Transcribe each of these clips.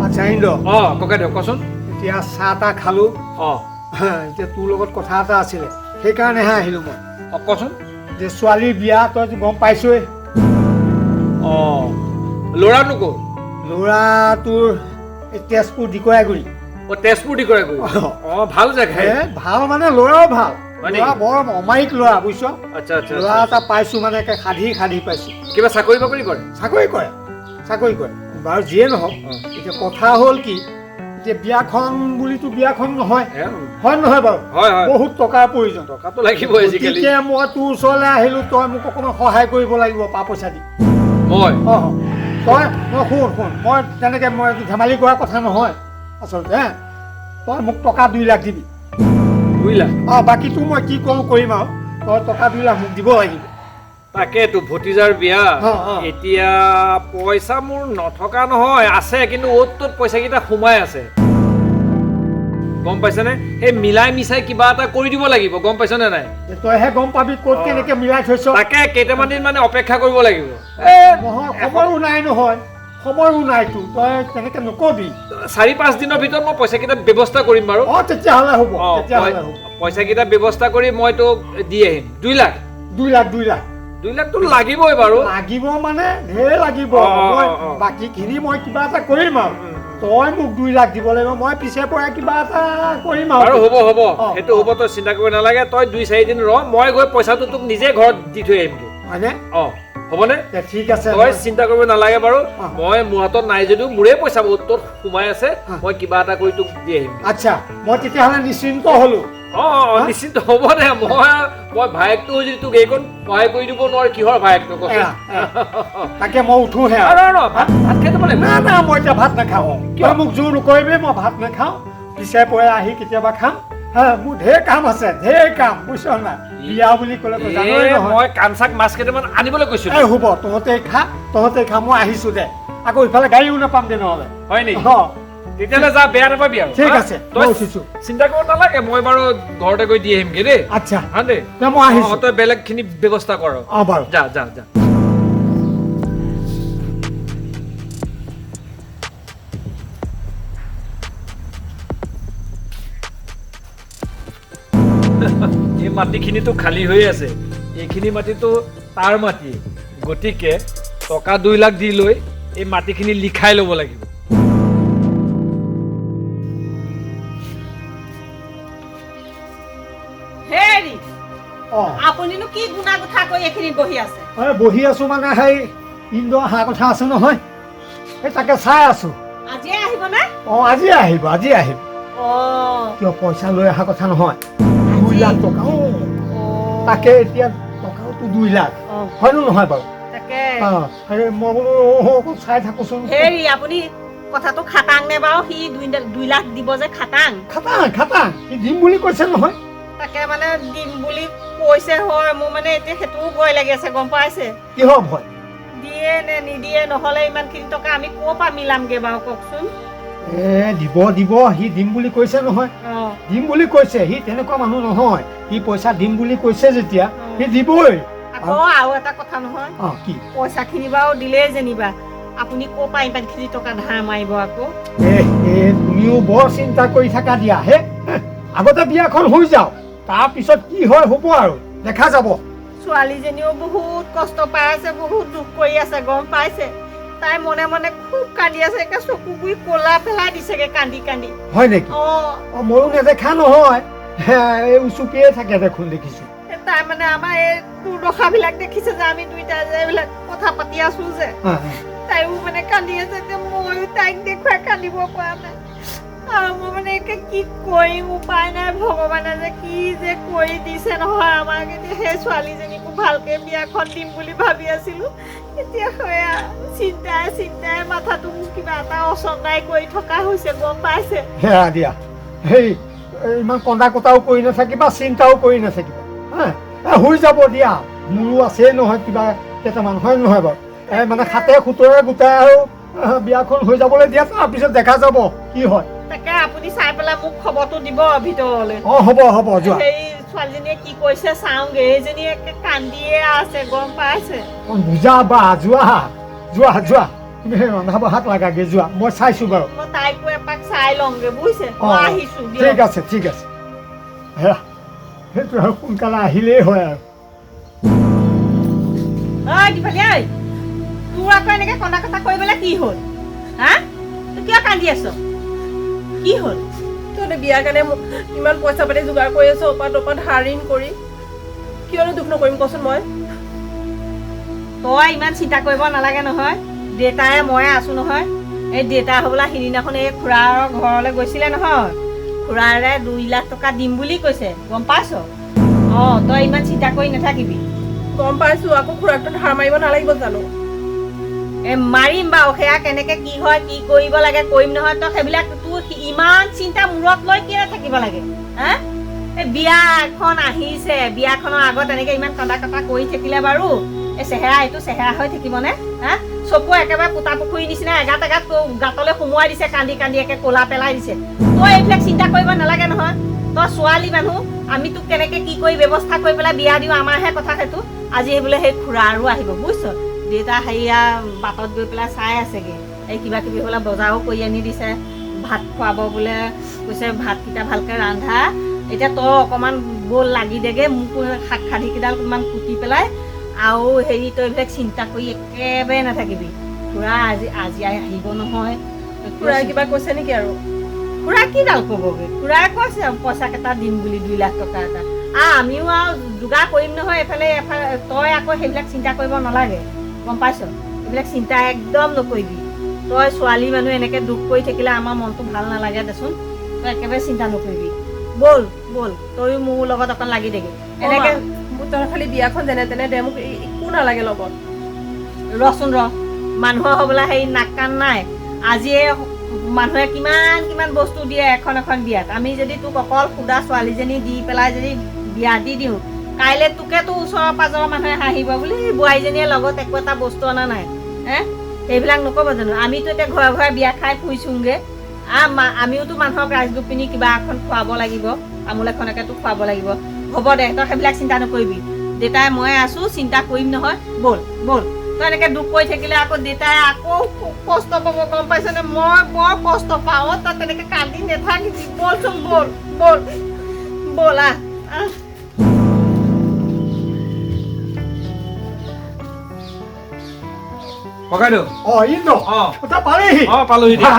আচ্ছা ইন্দ্ৰ ককাইদেউ কচোন এতিয়া চাহ তাহ খালোঁ অ এতিয়া তোৰ লগত কথা এটা আছিলে সেইকাৰণেহে আহিলোঁ মই কচোন যে ছোৱালীৰ বিয়া তই গম পাইছই অ ল'ৰানো ক'ত ল'ৰা তোৰ এই তেজপুৰ দিকয়াগুৰি অ তেজপুৰ দিকয়াগুৰি অ ভাল জেগা ভাল মানে ল'ৰাও ভাল হয় নেকি? ল'ৰা বৰ অমায়িক ল'ৰা বুজিছ আচ্ছা আচ্ছা ল'ৰা এটা পাইছোঁ মানে একে খাধি পাইছোঁ কিবা চাকৰি বাকৰি কৰে চাকৰি কৰে বাৰু যিয়ে নহওক এতিয়া কথা হ'ল কি এতিয়া বিয়াখন বুলিতো বিয়াখন নহয় হয় নহয় বাৰু হয় হয় বহুত টকাৰ প্ৰয়োজন টকাটো লাগিব আজিকালি গতিকে মই তোৰ ওচৰলৈ আহিলোঁ তই মোক অকণমান সহায় কৰিব লাগিব পা পইচা দি মই তই মই শুন মই তেনেকৈ মই ধেমালি কৰা কথা নহয় আচলতে তই মোক টকা 2 লাখ দিবি 2 লাখ বাকীটো মই কি কৰোঁ কৰিম আৰু তই টকা 2 লাখ মোক দিব লাগিব তাকেতো ভতিজাৰ বিয়া এতিয়া পইচা মোৰ নথকা নহয় আছে কিন্তু অ'ত ত'ত পইচাকেইটা সোমাই আছে গম পাইছানে সেই মিলাই মিচাই কিবা এটা কৰি দিব লাগিব গম পাইছনে নাই তইহে গম পাবি ক'ত কেনেকৈ মিলাই থৈছ তাকে কেইটামান দিন মানে অপেক্ষা কৰিব লাগিব নহয় সময়ো নাই নহয় সময়ো নাইতো তই তেনেকৈ নকবি 4-5 দিনৰ ভিতৰত মই পইচাকেইটা ব্যৱস্থা কৰিম বাৰু তেতিয়াহ'লে হ'ব পইচাকেইটা ব্যৱস্থা কৰি মই তোক দি আহিম 2 লাখ 2 লাখটো লাগিবই বাৰু লাগিব মানে ঢেৰ লাগিব বাকীখিনি মই কিবা এটা কৰিম আৰু তই মোক 2 লাখ দিব লাগিব মই পিছে পৰে কিবা এটা কৰিম আৰু হ'ব সেইটো হ'ব তই চিন্তা কৰিব নালাগে তই 2-4 দিন ৰহ মই গৈ পইচাটো তোক নিজে ঘৰত দি থৈ আহিমগৈ হয়নে হ'বনে ঠিক আছে তই চিন্তা কৰিব নালাগে বাৰু মই মোৰ হাতত নাই যদিও মোৰে পইচা তোত সোমাই আছে মই কিবা এটা কৰি তোক দি আহিম আচ্ছা মই তেতিয়াহ'লে নিশ্চিন্ত হ'লো নিশ্চিন্ত হ'ব দে মই ভায়েকটো যদি তোক এইকণ সহায় কৰি দিব নোৱাৰো কিহৰ ভায়েকটো তাকে মই উঠোহে ভাত খাই দিব লাগিব না মই এতিয়া ভাত নাখাওঁ তই মোক জোৰ নকৰিবি মই ভাত নাখাওঁ পিছে পৰে আহি কেতিয়াবা খাম মোৰ ঢেৰ কাম আছে বুজিছ নাই বিয়া বুলি ক'লে তই জানই নহয় মই কাঞ্চাক মাছ কেইটামান আনিবলৈ কৈছো হ'ব তহঁতে খা মই আহিছোঁ দে আকৌ ইফালে গাড়ীও নাপাম দে নহ'লে হয় নেকি তেতিয়াহ'লে যা বেয়া নাপাবি আৰু ঠিক আছে তই উঠিছোঁ চিন্তা কৰিব নালাগে মই বাৰু ঘৰতে গৈ দি আহিমগৈ দেই আচ্ছা দেই মই আহিছোঁ তই বেলেগখিনি ব্যৱস্থা কৰ বাৰু যা এই মাটিখিনিতো খালী হৈ আছে এইখিনি মাটিতো তাৰ মাটি গতিকে টকা 2 লাখ দি লৈ এই মাটিখিনি লিখাই ল'ব লাগিব আপুনিনো কি গুণা কথা কৈ এইখিনি বহি আছে বহি আছো মানে সেই ইন্দ্ৰ অহা কথা আছে নহয় সেই তাকে চাই আছো আজি আহিব নে আজি আহিব কিয় পইচা লৈ অহা কথা নহয় 2 লাখ টকা তাকে এতিয়া টকাওতো 2 লাখ হয়নো নহয় বাৰু তাকে মই বোলো চাই থাকোচোন হেৰি আপুনি কথাটো খাটাং নে বাৰু সি 2 লাখ দিব যে খাটাং সি দিম বুলি কৈছে নহয় তাকে মানে দিম বুলি কৈছে হয় মোৰ মানে এতিয়া সেইটোও ভয় লাগি আছে গম পাইছে কিহৰ ভয় দিয়ে নে নিদিয়ে নহ'লে ইমানখিনি টকা আমি ক'ৰ পৰা মিলামগে বাৰু কওকচোন দিব সি দিম বুলি কৈছে নহয় দিম বুলি কৈছে সি তেনেকুৱা মানুহ নহয় সি পইচা দিম বুলি কৈছে যেতিয়া সি দিবই আকৌ আৰু এটা কথা নহয় কি পইচাখিনি বাৰু দিলেই যেনিবা আপুনি ক'ৰ পৰা ইমানখিনি টকা ধাৰ মাৰিব আকৌ তুমিও বৰ চিন্তা কৰি থাকা দিয়া হে আগতে বিয়াখন হৈ যাওক তাৰপিছত কি হয় হ'ব আৰু দেখা যাব ছোৱালীজনীও বহুত কষ্ট পাই আছে বহুত দুখ কৰি আছে গম পাইছে তাই মনে মনে খুব কান্দি আছে একে চকু গুৰি ক'লা পেলাই দিছেগে কান্দি হয় নেকি ময়ো নেদেখা নহয় এই উচুপিয়ে থাকে দেখোন দেখিছো তাই মানে আমাৰ এই দুৰ্দশাবিলাক দেখিছে যে আমি দুইটা যে এইবিলাক কথা পাতি আছো যে তাইও মানে কান্দি আছে এতিয়া ময়ো তাইক দেখুৱাই কান্দিব পৰা নাই আৰু মই মানে কি কৰিম উপায় নাই ভগৱানে যে কি যে কৰি দিছে নহয় আমাক এতিয়া সেই ছোৱালীজনীকো ভালকে বিয়াখন দিম বুলি ভাবি আছিলো এতিয়া চিন্তাই মাথাটো মোক কিবা এটা অচন্দাই কৰি থকা হৈছে গম পাইছে দিয়া সেই ইমান কন্দা কটাও কৰি নাথাকিবা চিন্তাও কৰি নাথাকিবা হৈ যাব দিয়া মোৰো আছে নহয় কিবা কেইটামান হয় নহয় বাৰু মানে 7-7 গোটাই আৰু বিয়াখন হৈ যাবলৈ দিয়া তাৰপিছত দেখা যাব কি হয় তাকে আপুনি চাই পেলাই মোক খবৰটো দিব ভিতৰলৈ হ'ব যোৱা সেই ছোৱালীজনীয়ে কি কৈছে চাওঁগে এইজনীয়ে কান্দিয়ে আছে গম পাইছে বুজা বা যোৱা তুমি সেই ৰন্ধা বঢ়াত লাগাগে যোৱা মই চাইছোঁ বাৰু মই তাইকো এপাক চাই লওঁগে বুজিছে অঁ, মই আহিছোঁ ঠিক দিয়ক আছে ঠিক আছে হেৰা সেইটো আৰু সোনকালে আহিলেই হয় আৰু ঐ দীপলী ঐ তোৰ আকৌ এনেকে কন্দা কটা কৰিবলৈ কি হ'ল হা তই কিয় কান্দি আছ কি হ'ল তহঁতে বিয়াৰ কাৰণে মোক ইমান পইচা পাতি যোগাৰ কৰি আছ অপাত অপাত ধাৰ ঋণ কৰি কিয়নো দুখ নকৰিম কচোন মই তই ইমান চিন্তা কৰিব নালাগে নহয় দেউতাৰে ময়ে আছো নহয় এই দেউতা হ'বলা সিদিনাখন এই খুৰাৰ ঘৰলৈ গৈছিলে নহয় খুৰাৰে 2 লাখ টকা দিম বুলি কৈছে গম পাইছ অঁ তই ইমান চিন্তা কৰি নাথাকিবি গম পাইছোঁ আকৌ খুৰাকটো ধাৰ মাৰিব নালাগিব জানো মাৰিম বাৰু সেয়া কেনেকে কি হয় কি কৰিব লাগে কৰিম নহয় তই সেইবিলাক তোৰ ইমান চিন্তা মূৰত লৈ কিয় থাকিব লাগে হা এই বিয়া এখন আহিছে বিয়াখনৰ আগত এনেকে ইমান কন্দা কটা কৰি থাকিলে বাৰু এই চেহেৰা এইটো চেহেৰা হৈ থাকিবনে হা চকু একেবাৰে পোতা পুখুৰী নিচিনা এগাত এগাত গাতলৈ সোমোৱাই দিছে কান্দি কান্দি একে ক'লা পেলাই দিছে তই এইবিলাক চিন্তা কৰিব নালাগে নহয় তই ছোৱালী মানুহ আমি তোক কেনেকে কি কৰি ব্যৱস্থা কৰি পেলাই বিয়া দিওঁ আমাৰহে কথা সেইটো আজি বোলে সেই খুৰা আৰু আহিব বুজিছ দেউতা হেৰিয়া বাটত গৈ পেলাই চাই আছেগে এই কিবা কিবি বোলে বজাৰো কৰি আনি দিছে ভাত খুৱাব বোলে কৈছে ভাতকেইটা ভালকৈ ৰান্ধা এতিয়া তই অকণমান বল লাগি দেগে মোক শাক খাদীকেইডাল অকণমান কুটি পেলাই আৰু হেৰি তই এইবিলাক চিন্তা কৰি একেবাৰে নাথাকিবি খুৰা আজি আহিব নহয় খুৰাই কিবা কৈছে নেকি আৰু খুৰা কিডাল ক'বগৈ খুৰাই কৈছে পইচা কেইটা দিম বুলি 2 লাখ টকা এটা আমিও আৰু যোগাৰ কৰিম নহয় এফালে তই আকৌ সেইবিলাক চিন্তা কৰিব নালাগে গম পাইছ এইবিলাক চিন্তা একদম নকৰিবি তই ছোৱালী মানুহ এনেকৈ দুখ কৰি থাকিলে আমাৰ মনটো ভাল নালাগে দেচোন তই একেবাৰে চিন্তা নকৰিবি বল বল তয়ো মোৰ লগত অকণ লাগি দেগে এনেকৈ মোক তই খালি বিয়াখন যেনে তেনে দে মোক একো নালাগে লগত ৰচোন মানুহৰ হ'বলা হেৰি নাক কাণ নাই আজিয়ে মানুহে কিমান কিমান বস্তু দিয়ে এখন এখন বিয়াত আমি যদি তোক অকল সুদা ছোৱালীজনী দি পেলাই যদি বিয়া দি দিওঁ কাইলৈ তোকেতো ওচৰৰ পাজৰৰ মানুহে হাঁহিব বুলি বোৱাৰীজনীয়ে লগত একো এটা বস্তু অনা নাই এইবিলাক নক'ব জানো আমিতো এতিয়া ঘৰে ঘৰে বিয়া খাই ফুৰিছোঁগৈ আমিওতো মানুহক ৰাজগোপিনী কিবা এখন খুৱাব লাগিব তামোল এখনকেতো খুৱাব লাগিব হ'ব দে তই সেইবিলাক চিন্তা নকৰিবি দেউতাই মই আছোঁ চিন্তা কৰিম নহয় বল বল তই এনেকৈ দুখ কৰি থাকিলে আকৌ দেউতাই আকৌ কষ্ট পাব গম পাইছনে মই বৰ কষ্ট পাওঁ তই তেনেকৈ কান্দি নাথাকিবি বলচোন বল বল বল আহ ককাইদেউ অঁ ইন্দ্ৰ অঁ তই পালেহি অঁ পালোহি দিয়া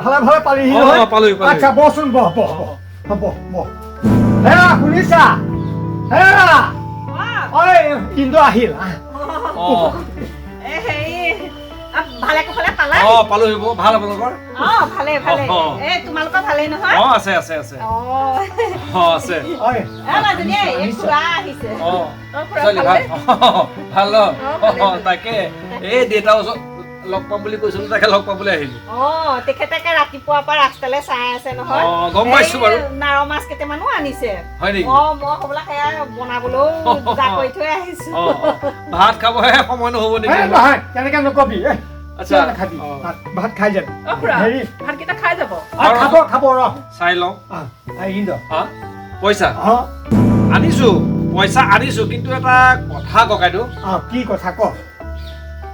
ভালে ভালে পালেহি অঁ নহয়? পালোহি আচ্ছা বহচোন বহ বহ বহ বহ বহ হেৰা শুনিছা হেৰা ঐ ইন্দ্ৰ আহিল অঁ ভালে কুশলে পালা অঁ পালোহি ভাল আপোনালোকৰ অঁ ভালে ভালে অঁ। এই তোমালোকৰ ভালেই নহয় অঁ আছে আছে আছে অঁ অঁ আছে ঐ মাজনী এই খুৰা আহিছে অঁ অঁ খুৰা ছোৱালী ভালনে? ভাল ন ভালেই, অঁ তাকে এই দেউতাৰ ওচৰত লগ পাম বুলি কৈছিলো তাকে লগ পাবলৈ আহিলো অঁ তেখেতে ৰাতিপুৱাৰ পৰা ৰাস্তালৈ চাই আছে নহয় অঁ গম পাইছো বাৰু নাৰ মাছ কেইটামানো আনিছে হয় নেকি অঁ মই হ'বলা সেয়া বনাবলৈও যোগাৰ কৰি থৈ আহিছো অঁ ভাত খাবহে সময় নহ'ব নেকি নহয় তেনেকে নকবি আচ্ছা খাবি অঁ। ভাত খাই যাবি অঁ খুৰা হেৰি ভাতকেইটা খাই যাব খাব খাব ৰ চাই লওঁ ইন্দ্ৰ অঁ পইচা অঁ আনিছো পইচা আনিছো কিন্তু এটা কথা ককাইদেউ কি কথা ক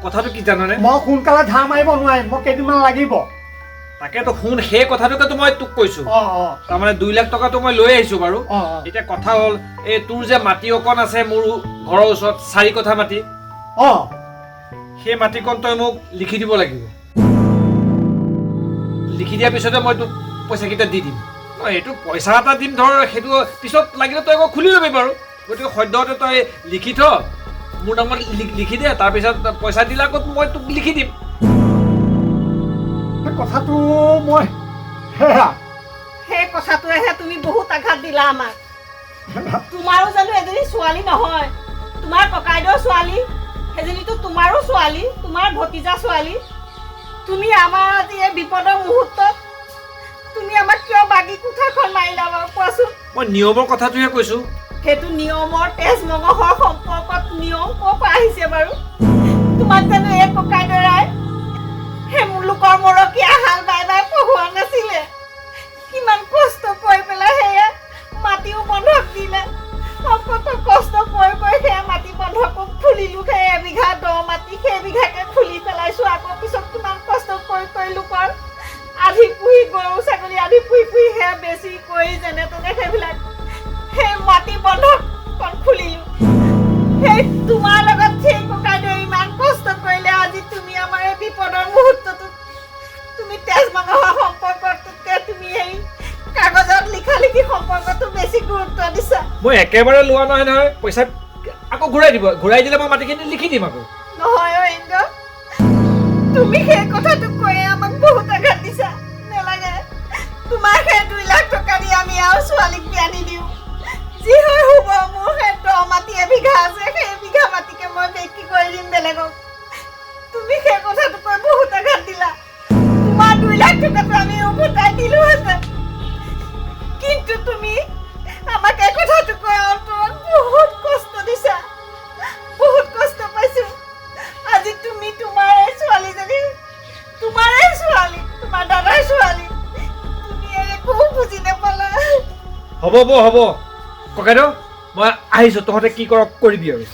কথাটো কি জানানে মই সোনকালে ধাৰ মাৰিব নোৱাৰিম মই কেইদিনমান লাগিব তাকেতো শুন সেই কথাটোকেতো মই তোক কৈছো অঁ অঁ তাৰমানে 2 লাখ টকাটো মই লৈ আহিছো বাৰু অঁ অঁ এতিয়া কথা হ'ল এই তোৰ যে মাটি অকণ আছে মোৰ ঘৰৰ ওচৰত 4 কঠা মাটি অঁ সেই মাটিকণ তই মোক লিখি দিব লাগিব লিখি দিয়াৰ পিছতে মই তোক পইচাকেইটা দি দিম তই এইটো পইচা এটা দিম ধৰ সেইটো পিছত লাগিলে তই আকৌ খুলি ল'বি বাৰু গতিকে সদ্যহতে তই লিখি থ মোৰ নামত লিখি দে তাৰপিছত পইচা দিলে আকৌ মই তোক লিখি দিম কথাটো মই সেয়া সেই কথাটোৱেহে তুমি বহুত আঘাত দিলা আমাক তোমাৰো জানো এজনী ছোৱালী নহয় তোমাৰ ককাইদেউৰ ছোৱালী সেইজনীতো তোমাৰো ছোৱালী তোমাৰ ভতিজা ছোৱালী তুমি আমাৰ আজি এই বিপদৰ মুহূৰ্তত তুমি আমাক কিয় বাগি কোঠাখন মাৰিলা বাৰু কোৱাচোন মই নিয়মৰ কথাটোহে কৈছো সেইটো নিয়মৰ তেজ মঙহৰ সম্পৰ্কত নিয়ম ক'ৰ পৰা আহিছে বাৰু তোমাক জানো এই ককাইদেউৰাই সেই লোকৰ মৰকীয়া হাল বাই বাই পঢ়োৱা নাছিলে কিমান কষ্ট কৰি পেলাই সেয়া মাটিও বন্ধক দিলে কত কষ্ট কৰি সেয়া মাটি বন্ধকো খুলিলো সেই 1 বিঘা দ মাটি সেই বিঘাকে খুলি পেলাইছো আকৌ পিছত গৰু ছাগলী আদি পুহি সেয়া বেছি কৰি যেনে তেনে সেইবিলাক সেই মাটি বন্ধকখন খুলিলো। সেই তোমাৰ লগত সেই ককাইদেউ ইমান কষ্ট কৰিলে, আজি তুমি আমাৰ এই বিপদৰ মুহূৰ্তটোত তুমি তেজ মাংসৰ সম্পৰ্কটোতকে তুমি এই কাগজত লিখা লিখি সম্পৰ্কটো বেছি গুৰুত্ব দিছা। মই একেবাৰে লোৱা নহয় নহয়, পইচা আকৌ ঘূৰাই দিলে মই মাটিখিনি লিখি দিম আকৌ। নহয় ইন্দ্ৰ, তুমি সেই কথাটো কৈ আমাক বহুত আঘাত দিছা। নেলাগে, তোমাৰ সেই 2 লাখ টকা দি আমি আৰু ছোৱালীক বিয়া নিদিওঁ। যি হয় হ'ব, মোৰ সেই দ মাটি এবিঘা আছে, সেই এবিঘা মাটিকে মই বিক্ৰী কৰি দিম বেলেগক। তুমি সেই কথাটো কৈ বহুত আঘাত দিলা। তোমাৰ 2 লাখ টকাটো আমি উভতাই দিলোহেঁতেন, কিন্তু তুমি আমাক এই কথাটো কৈ অন্তৰত বহুত কষ্ট দিছা। বহুত কষ্ট পাইছো। আজি তুমি তোমাৰ এই ছোৱালীজনী, তোমাৰে ছোৱালী, তোমাৰ দাদাৰ ছোৱালী, তুমি একো বুজি নাপালা। হ'ব হ'ব ককাইদেউ, মই আহিছো, তহঁতে কি কৰ কৰিবি আৰু।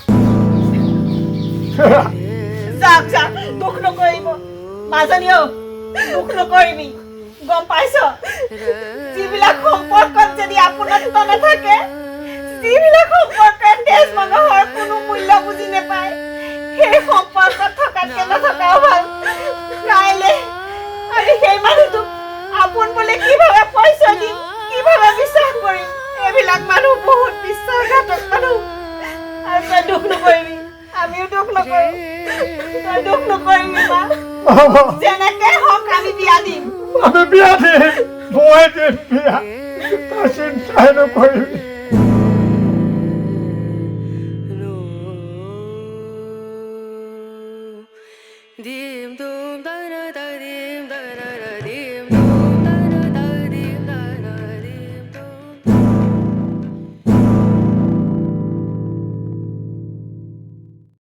যাক দুখ নকৰিব মাজনীও, দুখ নকৰিবি। গম পাইছ, যিবিলাক সম্পৰ্কত যদি আপোনত্ব নাথাকে, যিবিলাক সম্পৰ্কে তেজ মাংসৰ কোনো মূল্য বুজি নাপায়, সেই সম্পৰ্কত থকাতকে নথকাও ভাল। কাইলে আমি সেই মানুহটোক আপোন বুলি কিভাৱে পইচা দিম, কিভাৱে বিশ্বাস কৰিম? এইবিলাক মানুহ বহুত বিশ্বাসঘাতক মানুহ। আৰু তই দুখ নকৰিবি, আমিও দুখ নকৰো। তই দুখ নকৰিবি মা, যেনেকে হওক আমি বিয়া দিম। আমি বিয়া দিম, মই দিম বিয়া।